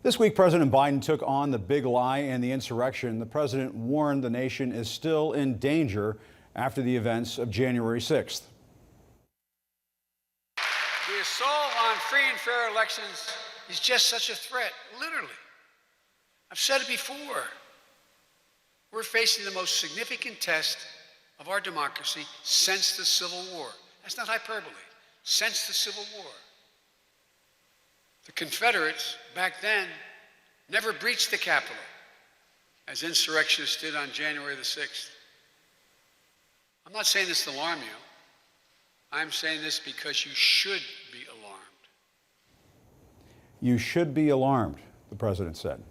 This week, President Biden took on the big lie and the insurrection. The president warned the nation is still in danger after the events of January 6th. The assault on free and fair elections is just such a threat, literally. I've said it before. We're facing the most significant test of our democracy since the Civil War. That's not hyperbole. Since the Civil War. The Confederates, back then, never breached the Capitol, as insurrectionists did on January the 6th. I'm not saying this to alarm you. I'm saying this because you should be alarmed. You should be alarmed, the president said.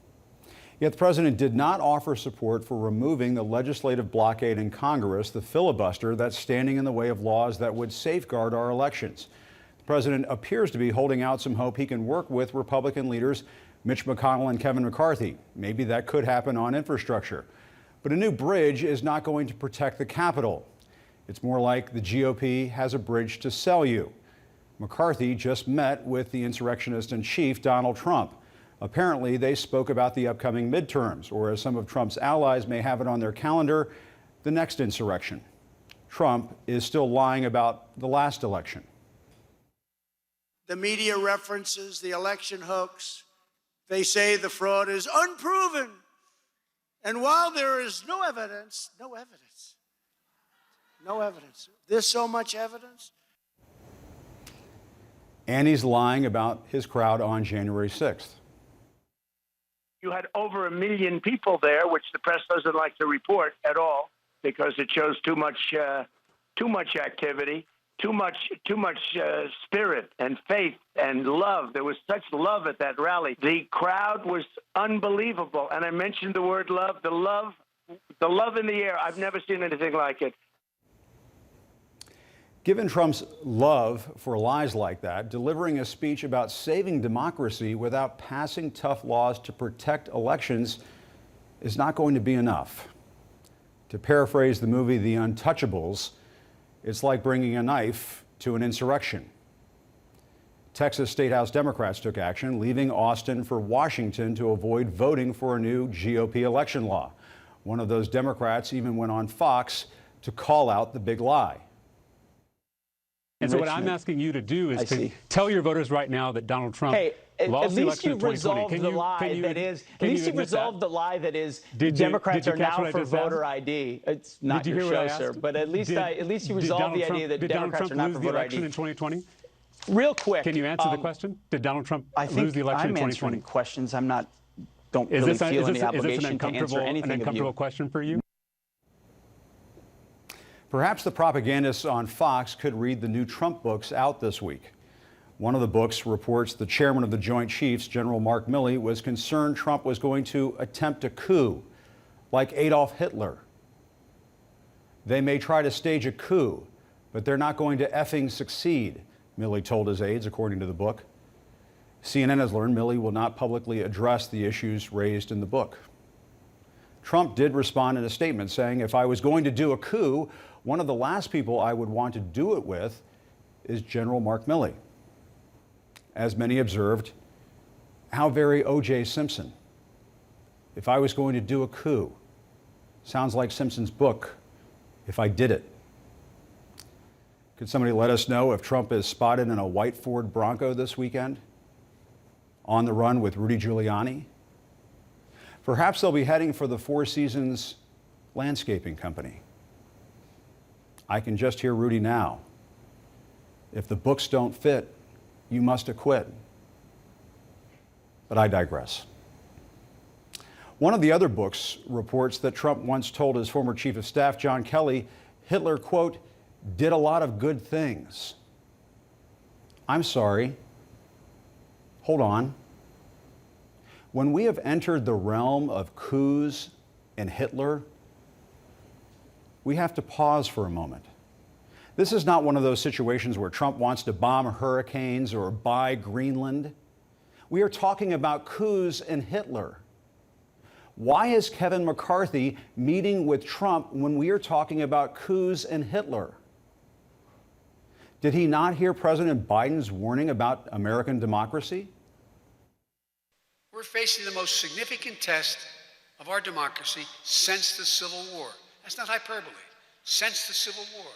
Yet the president did not offer support for removing the legislative blockade in Congress, the filibuster that's standing in the way of laws that would safeguard our elections. The president appears to be holding out some hope he can work with Republican leaders Mitch McConnell and Kevin McCarthy. Maybe that could happen on infrastructure. But a new bridge is not going to protect the Capitol. It's more like the GOP has a bridge to sell you. McCarthy just met with the insurrectionist in chief, Donald Trump. Apparently, they spoke about the upcoming midterms, or as some of Trump's allies may have it on their calendar, the next insurrection. Trump is still lying about the last election. The media references the election hoax. They say the fraud is unproven. And while there is no evidence, there's so much evidence. And he's lying about his crowd on January 6th. You had over 1 million people there, which the press doesn't like to report at all because it shows too much activity, too much spirit and faith and love. There was such love at that rally. The crowd was unbelievable, and I mentioned the word love. The love in the air. I've never seen anything like it. Given Trump's love for lies like that, delivering a speech about saving democracy without passing tough laws to protect elections is not going to be enough. To paraphrase the movie The Untouchables, it's like bringing a knife to an insurrection. Texas State House Democrats took action, leaving Austin for Washington to avoid voting for a new GOP election law. One of those Democrats even went on Fox to call out the big lie. And so what I'm asking you to do is to tell your voters right now that Donald Trump lost the election in 2020. At least you resolved the lie that is Democrats are now for voter ID. It's not your show, sir, but at least you resolved the idea that Democrats are not for voter ID. Did Donald Trump lose the election in 2020? Real quick. Can you answer the question? Did Donald Trump lose the election in 2020? I'm answering questions. Don't really feel any obligation to answer anything of you. Is this an uncomfortable question for you? Perhaps the propagandists on Fox could read the new Trump books out this week. One of the books reports the chairman of the Joint Chiefs, General Mark Milley, was concerned Trump was going to attempt a coup, like Adolf Hitler. They may try to stage a coup, but they're not going to effing succeed, Milley told his aides, according to the book. CNN has learned Milley will not publicly address the issues raised in the book. Trump did respond in a statement saying, if I was going to do a coup, one of the last people I would want to do it with is General Mark Milley. As many observed, how very O.J. Simpson. If I was going to do a coup, sounds like Simpson's book, If I Did It. Could somebody let us know if Trump is spotted in a white Ford Bronco this weekend? On the run with Rudy Giuliani? Perhaps they'll be heading for the Four Seasons Landscaping Company. I can just hear Rudy now. If the books don't fit, you must acquit. But I digress. One of the other books reports that Trump once told his former chief of staff, John Kelly, Hitler, quote, did a lot of good things. I'm sorry. Hold on. When we have entered the realm of coups and Hitler, we have to pause for a moment. This is not one of those situations where Trump wants to bomb hurricanes or buy Greenland. We are talking about coups and Hitler. Why is Kevin McCarthy meeting with Trump when we are talking about coups and Hitler? Did he not hear President Biden's warning about American democracy? We're We're facing the most significant test of our democracy since the Civil War. That's not hyperbole. Since the Civil War.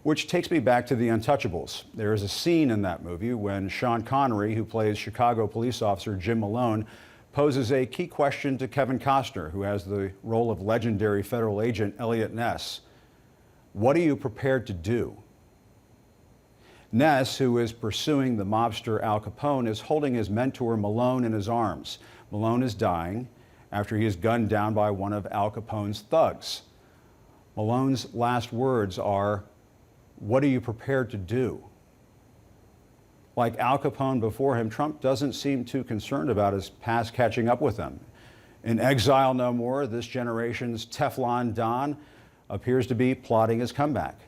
Which takes me back to The Untouchables. There is a scene in that movie when Sean Connery, who plays Chicago police officer Jim Malone, poses a key question to Kevin Costner, who has the role of legendary federal agent Elliot Ness. What are you prepared to do? Ness, who is pursuing the mobster Al Capone, is holding his mentor Malone in his arms. Malone is dying after he is gunned down by one of Al Capone's thugs. Malone's last words are, "What are you prepared to do?" Like Al Capone before him, Trump doesn't seem too concerned about his past catching up with him. In exile no more, this generation's Teflon Don appears to be plotting his comeback.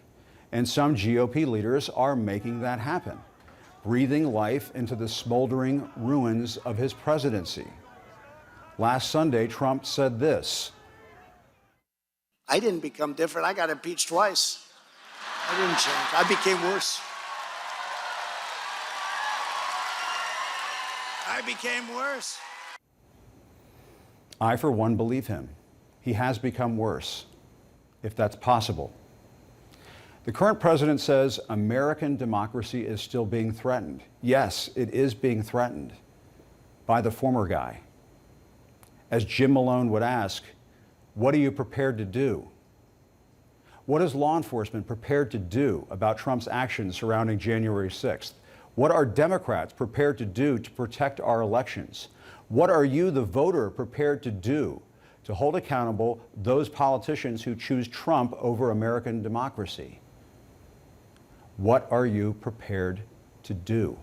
And some GOP leaders are making that happen, breathing life into the smoldering ruins of his presidency. Last Sunday, Trump said this. I didn't become different. I got impeached twice. I didn't change. I became worse. I became worse. I, for one, believe him. He has become worse, if that's possible. The current president says American democracy is still being threatened. Yes, it is being threatened by the former guy. As Jim Malone would ask, what are you prepared to do? What is law enforcement prepared to do about Trump's actions surrounding January 6th? What are Democrats prepared to do to protect our elections? What are you, the voter, prepared to do to hold accountable those politicians who choose Trump over American democracy? What are you prepared to do?